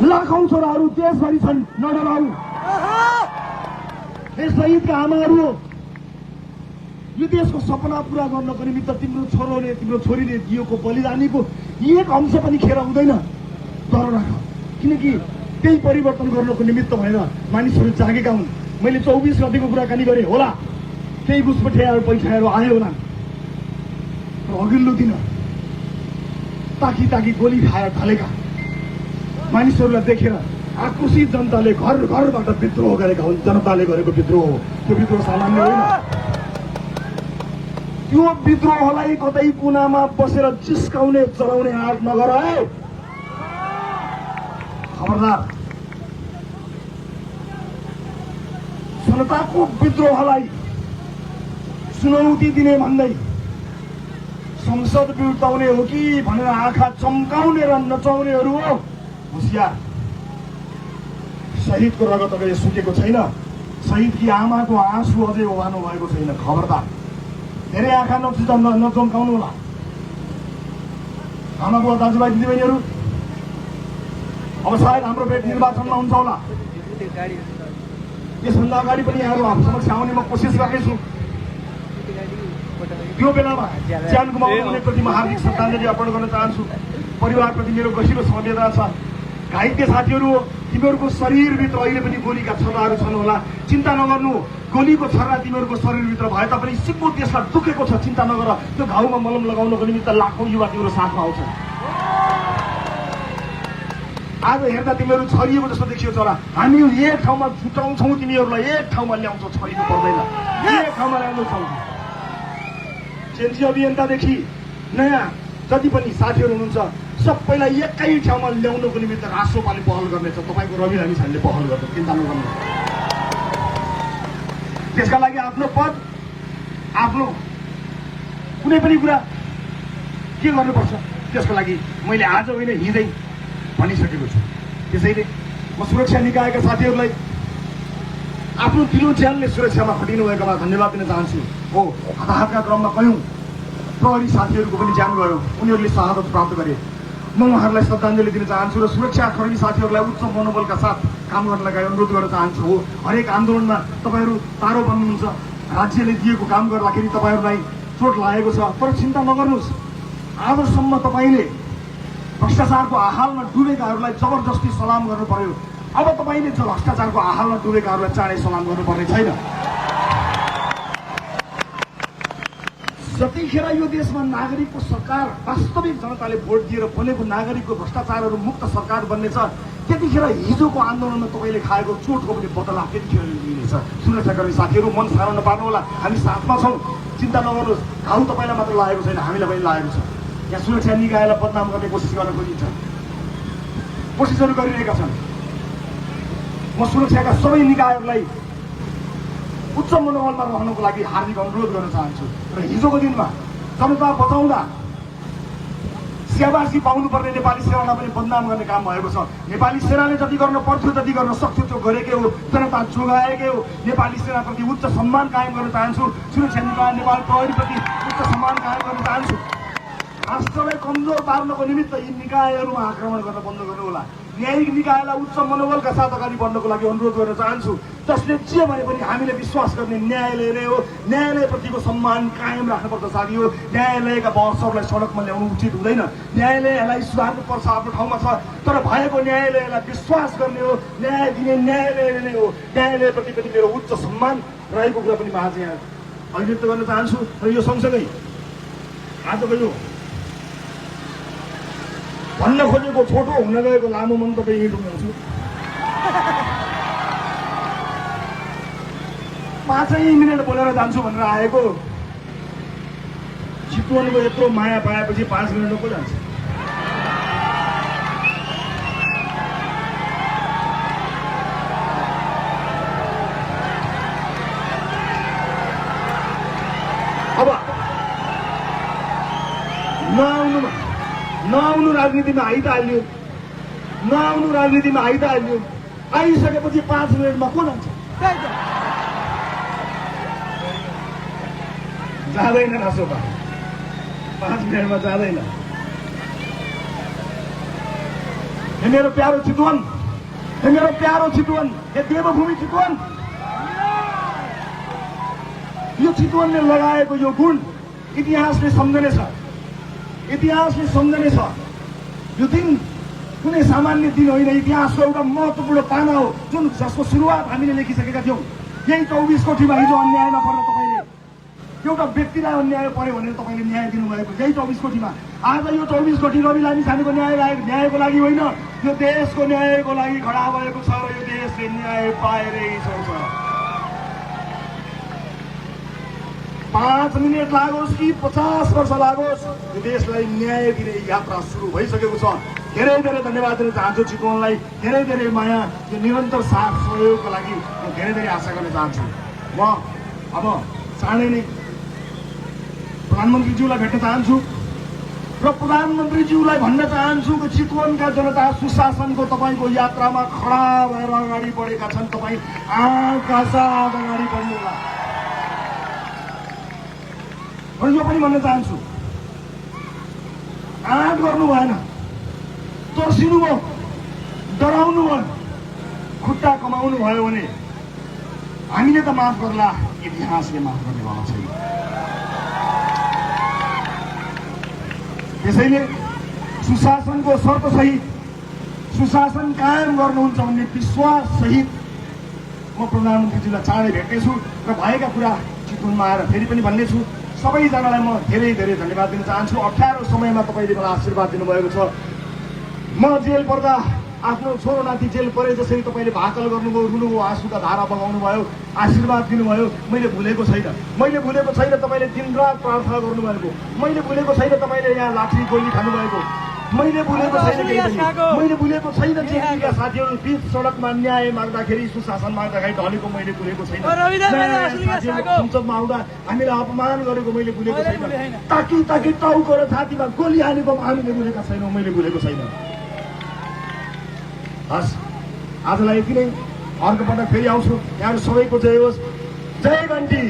लाखौं छोराहरू देशभरि छन्, नडराउ। हे शहीदका आमाहरू, यो देशको सपना पूरा गर्नको निमित्त तिम्रो छोरोले तिम्रो छोरीले दिएको बलिदानीको एक अंश पनि खेर हुँदैन। डर राख, किनकि त्यही परिवर्तन गर्नको निमित्त भएर मानिसहरू जागेका हुन्। मैले 24 गतिको कुराकानी गरेँ होला, केही घुसपठियाहरू पैसाहरू आयो होला, तर अघिल्लो दिन ताकी ताकी गोली खाएर ढलेका मानिसहरूलाई देखेर आक्रोशित जनताले घर घरबाट विद्रोह गरेका हुन्। जनताले गरेको विद्रोह हो, त्यो विद्रोह सामान्य होइन। त्यो विद्रोहलाई कतै कुनामा बसेर जिस्काउने चलाउने आँट नगर है, खबरदार। जनताको विद्रोहलाई चुनौती दिने भन्दै संसद बिउताउने हो कि भनेर आँखा चम्काउने र नचाउनेहरू हो होसियार। शहीदको रगत अझै सुकेको छैन, शहीदकी आमाको आँसु अझै ओभानो भएको छैन, खबरदार। धेरै आँखा नचम्काउनु होला। आमा बुवा दाजुभाइ दिदीबहिनीहरू, अब सायद हाम्रो भेट निर्वाचनमा हुन्छ होला। यसभन्दा अगाडि पनि यहाँहरू हाम्रो समक्ष आउने म कोसिस गर्नेछु। त्यो बेलामा ज्यान गुमाउनेप्रति म हार्दिक श्रद्धाञ्जली अर्पण गर्न चाहन्छु। परिवारप्रति मेरो गहिरो संवेदना छ। घाइते साथीहरू हो, तिमीहरूको शरीरभित्र अहिले पनि गोलीका छर्राहरू छन् होला, चिन्ता नगर्नु। गोलीको छर्रा तिमीहरूको शरीरभित्र भए तापनि सिक्को देशलाई दुखेको छ, चिन्ता नगर। त्यो घाउमा मलम लगाउनको निमित्त लाखौं युवा तिम्रो साथमा आउँछन्। आज हेर्दा तिमीहरू छरिएको जस्तो देखियो चरा। हामी एक ठाउँमा छुटाउँछौँ, तिमीहरूलाई एक ठाउँमा ल्याउँछौँ, छरिनु पर्दैन, एक ठाउँमा ल्याउँछौँ। जेएनजी अभियन्तादेखि नयाँ जति पनि साथीहरू हुनुहुन्छ सबैलाई एकै ठाउँमा ल्याउनको निमित्त राष्ट्रपाले पहल गर्नेछ। तपाईँको रवि लामिछानेले पहल गर्छ, चिन्ता नगर्नु। त्यसका लागि आफ्नो पद, आफ्नो कुनै पनि कुरा के गर्नुपर्छ त्यसको लागि मैले आज होइन हिँड्दै भनिसकेको छु। त्यसैले म सुरक्षा निकायका साथीहरूलाई आफ्नो दिलो ज्यानले सुरक्षामा खटिनु भएकोमा धन्यवाद दिन चाहन्छु। हो, हताहतका क्रममा कयौं प्रहरी साथीहरूको पनि ज्यान गयो, उनीहरूले शहादत प्राप्त गरे। म उहाँहरूलाई श्रद्धाञ्जली दिन चाहन्छु र सुरक्षाकर्मी साथीहरूलाई उच्च मनोबलका साथ काम गर्नलाई अनुरोध गर्न चाहन्छु। हो, हरेक आन्दोलनमा तपाईँहरू तारो बन्नुहुन्छ, राज्यले दिएको काम गर्दाखेरि तपाईँहरूलाई चोट लागेको छ, तर चिन्ता नगर्नुहोस्। आजसम्म तपाईँले भ्रष्टाचारको आहालमा डुबेकाहरूलाई जबरजस्ती सलाम गर्नु पर्यो, अब तपाईँले भ्रष्टाचारको आहालमा डुबेकाहरूलाई चाँडै सलाम गर्नुपर्ने छैन। जतिखेर यो देशमा नागरिकको सरकार, वास्तविक जनताले भोट दिएर बनेको नागरिकको भ्रष्टाचारहरू मुक्त सरकार बन्नेछ, त्यतिखेर हिजोको आन्दोलनमा तपाईँले खाएको चोटको पनि बदला त्यतिखेर लिनेछ। सुरक्षाकर्मी साथीहरू, मन सानो नपार्नु होला, हामी साथमा छौँ, चिन्ता नगर्नुहोस्। घाउ तपाईँलाई मात्र लागेको छैन, हामीलाई पनि लागेको छ। यहाँ सुरक्षा निकायलाई बदनाम गर्ने कोसिस गर्न खोजिन्छ, कोसिसहरू गरिरहेका छन्। म सुरक्षाका सबै निकायहरूलाई उच्च मनोबलमा रहनको लागि हार्दिक अनुरोध गर्न चाहन्छु। र हिजोको दिनमा जनता बचाउँदा स्याबासी पाउनुपर्ने नेपाली सेनालाई पनि बदनाम गर्ने काम भएको छ। नेपाली सेनाले जति गर्न पर्थ्यो जति गर्न सक्थ्यो त्यो गरेकै हो, जनता जोगाएकै हो। नेपाली सेनाप्रति उच्च सम्मान कायम गर्न चाहन्छु। सुरक्षा निकाय नेपाल प्रहरीप्रति उच्च सम्मान कायम गर्न चाहन्छु। राष्ट्रलाई कमजोर पार्नको निमित्त यी निकायहरूमा आक्रमण गर्न बन्द गर्नु होला। न्यायिक निकायलाई उच्च मनोबलका साथ अगाडि बढ्नको लागि अनुरोध गर्न चाहन्छु। जसले जे भने पनि हामीले विश्वास गर्ने न्यायालय नै हो। न्यायालयप्रतिको सम्मान कायम राख्नुपर्छ साथी हो। न्यायालयका बहसहरूलाई सडकमा ल्याउनु उचित हुँदैन। न्यायालयलाई सुधार्नुपर्छ, आफ्नो ठाउँमा छ, तर भएको न्यायालयलाई विश्वास गर्ने हो, न्याय दिने न्यायालय नै हो। न्यायालयप्रति पनि मेरो उच्च सम्मान रहेको कुरा पनि म आज यहाँ अभिव्यक्त गर्न चाहन्छु। र यो सँगसँगै आजको यो भन्न खोजेको छोटो हुन गएको लामो मन्तव्य यहीँ टुङ्ग्याउँछु। 5 मिनट बोलेर जान्छु भनेर आएको, चितवनको यत्रो माया पाएपछि 5 मिनटमा को जान्छ? अब नआउनु राजनीतिमा आइहाल्यो, नआउनु राजनीतिमा आइहाल्यो। आइसकेपछि 5 मिनटमा को जान्छ? जाँदैन रासोपा, 5 मिनटमा जाँदैन। हे मेरो प्यारो चितवन, हे मेरो प्यारो चितवन, हे देवभूमि चितवन, यो चितवनले लगाएको यो गुण इतिहासले सम्झने छ, इतिहासले सम्झने छ। यो दिन कुनै सामान्य दिन होइन, इतिहासको एउटा महत्त्वपूर्ण पाना हो जुन जसको सुरुवात हामीले लेखिसकेका थियौँ। यही 24 कोठीमा हिजो अन्यायमा पर्दा तपाईँले एउटा व्यक्तिलाई अन्याय पर्यो भनेर तपाईँले न्याय दिनुभएको, यही 24 कोठीमा। आज यो 24 कोठी रवि लामिछानेको न्यायको लागि होइन, यो देशको न्यायको लागि खडा भएको छ र यो देशले न्याय पाएरै छ। 5 मिनट लागोस् कि 50 वर्ष लागोस्, यो देशलाई न्याय दिने यात्रा सुरु भइसकेको छ। धेरै धेरै धन्यवाद दिन चाहन्छु चितवनलाई, धेरै धेरै माया, यो निरन्तर साथ सहयोगको लागि म धेरै धेरै आशा गर्न चाहन्छु। म अब चाँडै नै प्रधानमन्त्रीज्यूलाई भेट्न चाहन्छु र प्रधानमन्त्रीज्यूलाई भन्न चाहन्छु कि चितवनका जनता सुशासनको तपाईँको यात्रामा खडा भएर अगाडि बढेका छन्। तपाईँ आँखा साथ अगाडि बढ्नुहोला। र यो पनि भन्न चाहन्छु, आँट गर्नु भएन, तर्सिनु भयो, डराउनु भयो, खुट्टा कमाउनु भयो भने हामीले त माफ गर्ला, इतिहासले माफ गर्नेवाला छैन। त्यसैले सुशासनको शर्तसहित सुशासन कायम गर्नुहुन्छ भन्ने विश्वास सहित म प्रधानमन्त्रीजीलाई चाँडै भेट्नेछु र भएका कुरा चितवनमा आएर फेरि पनि भन्नेछु। सबैजनालाई म धेरै धेरै धन्यवाद दिन चाहन्छु। 18 समयमा तपाईँले मलाई आशीर्वाद दिनुभएको छ। म जेल पर्दा आफ्नो छोरो नाति जेल परे जसरी तपाईँले भाकल गर्नुभयो, रुनुभयो, आँसुका धारा बगाउनु भयो, आशीर्वाद दिनुभयो, मैले भुलेको छैन। मैले भुलेको छैन तपाईँले दिनरात प्रार्थना गर्नुभएको, मैले भुलेको छैन तपाईँले यहाँ लाठी गोली खानुभएको, मैले भुलेको छैन केही पनि। मैले भुलेको छैन जेलका साथीहरू बीच सडकमा न्याय माग्दाखेरि, सुशासन माग्दाखेरि ढलेको मैले भुलेको छैन। संसदमा आउँदा हामीलाई अपमान गरेको मैले भुलेको छैन। ताकि टाउको र छातीमा गोली हानेको हामीले भुलेका छैनौँ, मैले भुलेको छैन। हस्, आजलाई यति नै। अर्को पटक फेरि आउँछु। यहाँहरू सबैको जय होस्। जय घन्टी।